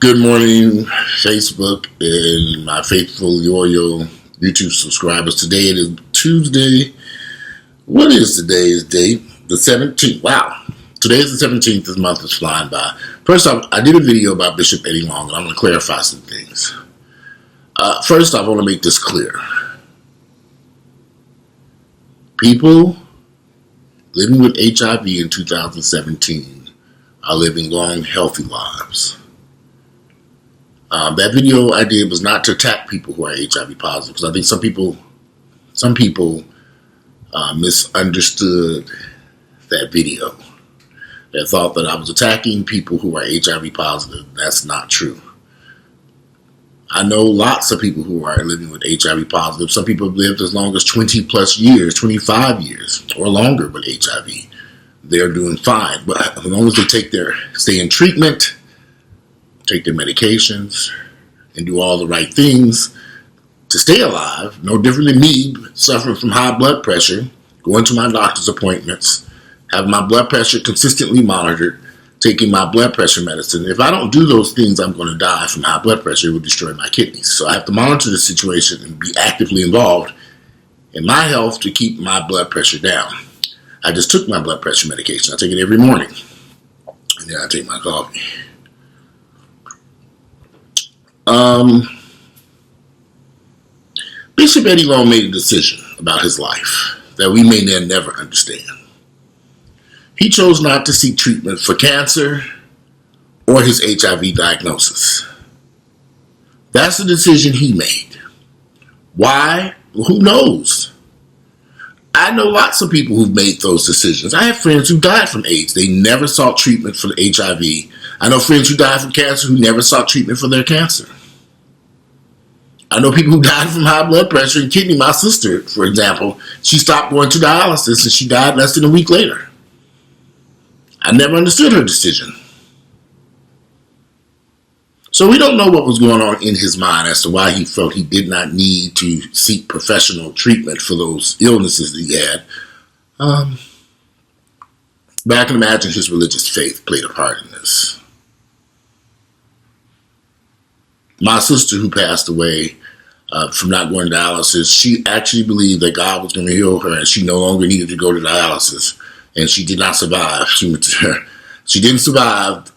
Good morning, Facebook and my faithful, loyal YouTube subscribers. Today it is Tuesday. What is today's date? The 17th. Wow. Today is the 17th. This month is flying by. First off, I did a video about Bishop Eddie Long, and I'm going to clarify some things. First off, I want to make this clear. People living with HIV in 2017 are living long, healthy lives. That video I did was not to attack people who are HIV positive, because I think some people misunderstood that video. They thought that I was attacking people who are HIV positive. That's not true. I know lots of people who are living with HIV positive. Some people have lived as long as 20 plus years, 25 years or longer with HIV. They're doing fine. But as long as they stay in treatment, take their medications, and do all the right things to stay alive, no different than me suffering from high blood pressure, going to my doctor's appointments, having my blood pressure consistently monitored, taking my blood pressure medicine. If I don't do those things, I'm going to die from high blood pressure. It will destroy my kidneys. So I have to monitor the situation and be actively involved in my health to keep my blood pressure down. I just took my blood pressure medication. I take it every morning. And then I take my coffee. Bishop Eddie Long made a decision about his life that we may never understand. He chose not to seek treatment for cancer or his HIV diagnosis. That's the decision he made. Why? Who knows? I know lots of people who've made those decisions. I have friends who died from AIDS. They never sought treatment for HIV. I know friends who died from cancer who never sought treatment for their cancer. I know people who died from high blood pressure and kidney. My sister, for example, she stopped going to dialysis and she died less than a week later. I never understood her decision. So we don't know what was going on in his mind as to why he felt he did not need to seek professional treatment for those illnesses that he had. But I can imagine his religious faith played a part in this. My sister, who passed away from not going to dialysis, she actually believed that God was going to heal her and she no longer needed to go to dialysis. And she did not survive. She didn't survive.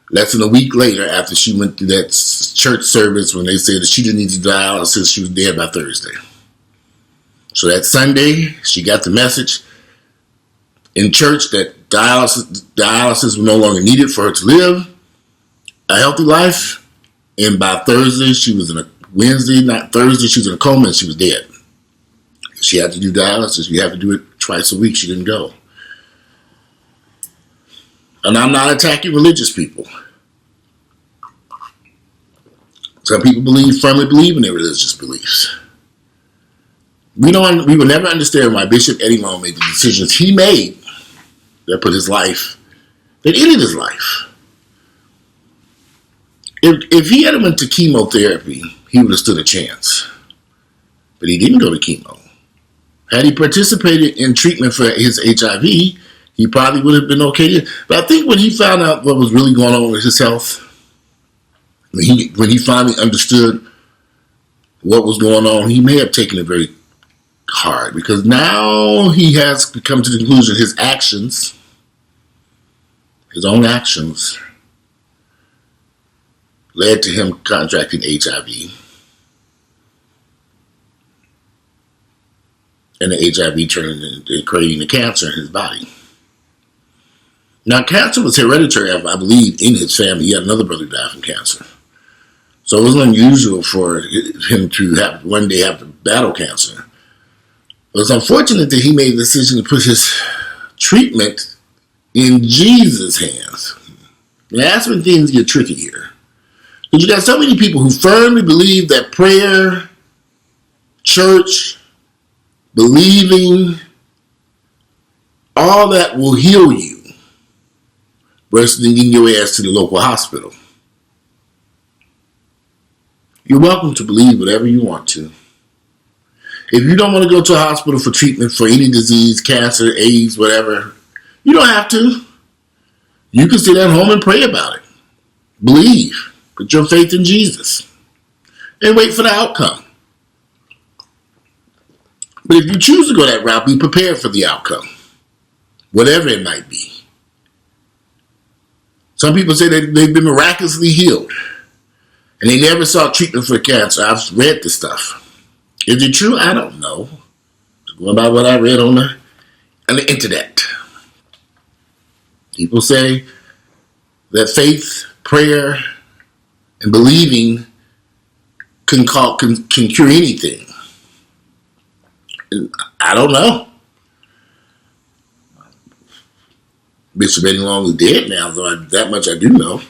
Less than a week later, after she went through that church service when they said that she didn't need to dialysis, she was dead by Thursday. So that Sunday, she got the message in church that dialysis was no longer needed for her to live a healthy life. And by Thursday, she was in a Thursday, she was in a coma and she was dead. She had to do dialysis. You have to do it twice a week. She didn't go. And I'm not attacking religious people. Some people firmly believe in their religious beliefs. We will never understand why Bishop Eddie Long made the decisions he made that ended his life. If he had went to chemotherapy, he would have stood a chance. But he didn't go to chemo. Had he participated in treatment for his HIV, he probably would have been okay. But I think when he found out what was really going on with his health, when he finally understood what was going on, he may have taken it very hard, because now he has come to the conclusion his own actions, led to him contracting HIV. And the HIV turned into creating the cancer in his body. Now, cancer was hereditary, I believe, in his family. He had another brother who died from cancer. So it wasn't unusual for him to one day have to battle cancer. It was unfortunate that he made the decision to put his treatment in Jesus' hands. Now, that's when things get tricky here. Because you got so many people who firmly believe that prayer, church, believing, all that will heal you, versus than getting your ass to the local hospital. You're welcome to believe whatever you want to. If you don't want to go to a hospital for treatment for any disease, cancer, AIDS, whatever, you don't have to. You can sit at home and pray about it. Believe. Put your faith in Jesus. And wait for the outcome. But if you choose to go that route, be prepared for the outcome. Whatever it might be. Some people say that they've been miraculously healed. And they never saw treatment for cancer. I've read this stuff. Is it true? I don't know. Going by what I read on the internet. People say that faith, prayer, and believing can cure anything. And I don't know. Bishop Eddie Long is dead now, though that much I do know.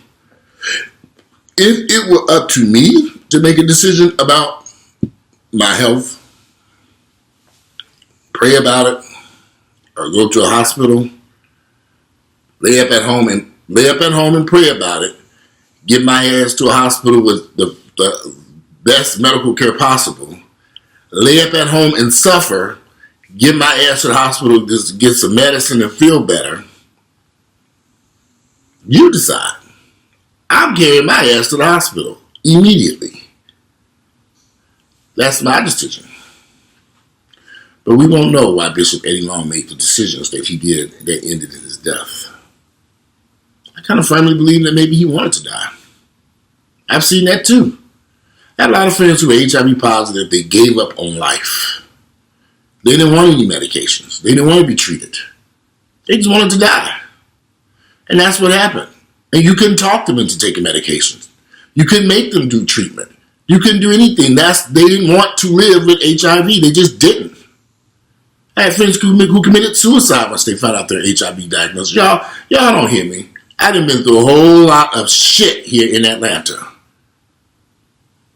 If it were up to me to make a decision about my health, pray about it, or go to a hospital, lay up at home and pray about it, get my ass to a hospital with the best medical care possible, lay up at home and suffer, get my ass to the hospital just to get some medicine and feel better, you decide. I'm carrying my ass to the hospital immediately. That's my decision. But we won't know why Bishop Eddie Long made the decisions that he did that ended in his death. I kind of firmly believe that maybe he wanted to die. I've seen that too. I had a lot of friends who were HIV positive. They gave up on life. They didn't want any medications. They didn't want to be treated. They just wanted to die. And that's what happened. And you couldn't talk them into taking medications. You couldn't make them do treatment. You couldn't do anything. They didn't want to live with HIV. They just didn't. I had friends who committed suicide once they found out their HIV diagnosis. Y'all don't hear me. I done been through a whole lot of shit here in Atlanta.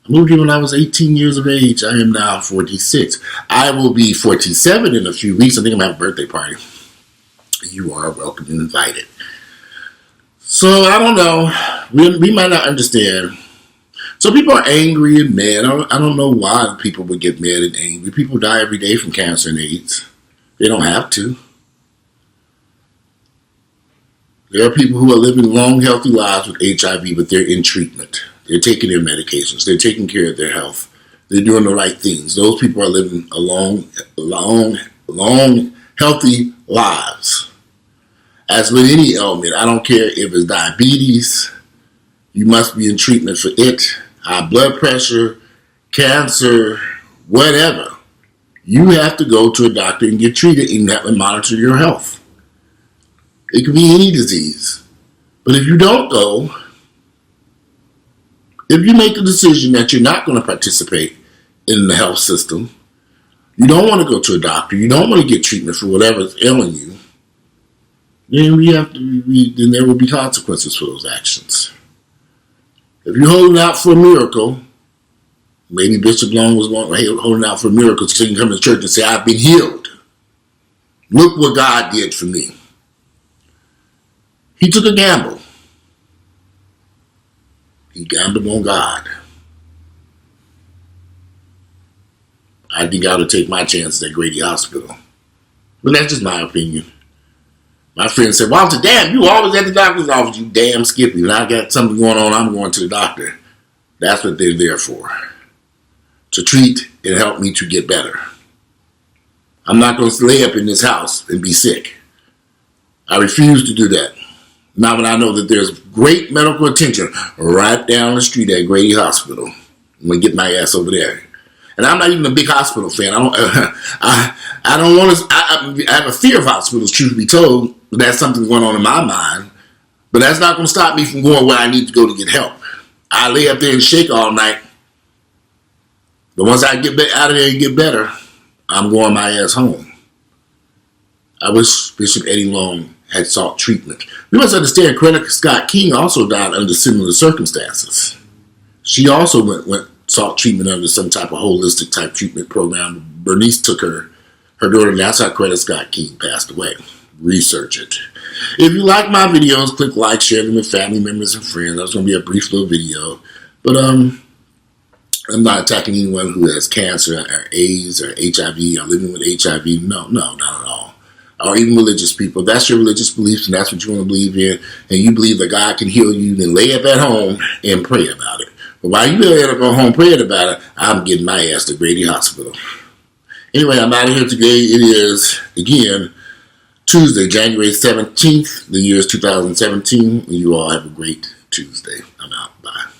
I moved here when I was 18 years of age. I am now 46. I will be 47 in a few weeks. I think I'm going to have a birthday party. You are welcome and invited. So, I don't know. We might not understand. So people are angry and mad. I don't know why people would get mad and angry. People die every day from cancer and AIDS. They don't have to. There are people who are living long, healthy lives with HIV, but they're in treatment. They're taking their medications. They're taking care of their health. They're doing the right things. Those people are living a long, healthy lives. As with any ailment, I don't care if it's diabetes, you must be in treatment for it, high blood pressure, cancer, whatever. You have to go to a doctor and get treated and have to monitor your health. It could be any disease. But if you don't go, if you make a decision that you're not going to participate in the health system, you don't want to go to a doctor, you don't want to get treatment for whatever's ailing you, then then there will be consequences for those actions. If you're holding out for a miracle, maybe Bishop Long was holding out for a miracle so you can come to church and say, I've been healed. Look what God did for me. He took a gamble. He gambled on God. I think I ought to take my chances at Grady Hospital. But that's just my opinion. My friend said, Walter, damn, you always at the doctor's office, you damn Skippy. When I got something going on, I'm going to the doctor. That's what they're there for. To treat and help me to get better. I'm not going to lay up in this house and be sick. I refuse to do that. Not when I know that there's great medical attention right down the street at Grady Hospital. I'm going to get my ass over there. And I'm not even a big hospital fan. I don't want to. I have a fear of hospitals, truth be told. That's something going on in my mind. But that's not going to stop me from going where I need to go to get help. I lay up there and shake all night. But once I get out of there and get better, I'm going my ass home. I wish Bishop Eddie Long had sought treatment. We must understand Coretta Scott King also died under similar circumstances. She also sought treatment under some type of holistic type treatment program. Bernice took her daughter, and that's how Coretta Scott King passed away. Research it. If you like my videos, click like, share them with family members and friends. That's going to be a brief little video. But I'm not attacking anyone who has cancer or AIDS or HIV or living with HIV. No, not at all. or even religious people. If that's your religious beliefs and that's what you want to believe in, and you believe that God can heal you, then lay up at home and pray about it. But while you lay up at home praying about it, I'm getting my ass to Grady Hospital. Anyway, I'm out of here today. It is, again, Tuesday, January 17th. The year is 2017. You all have a great Tuesday. I'm out. Bye.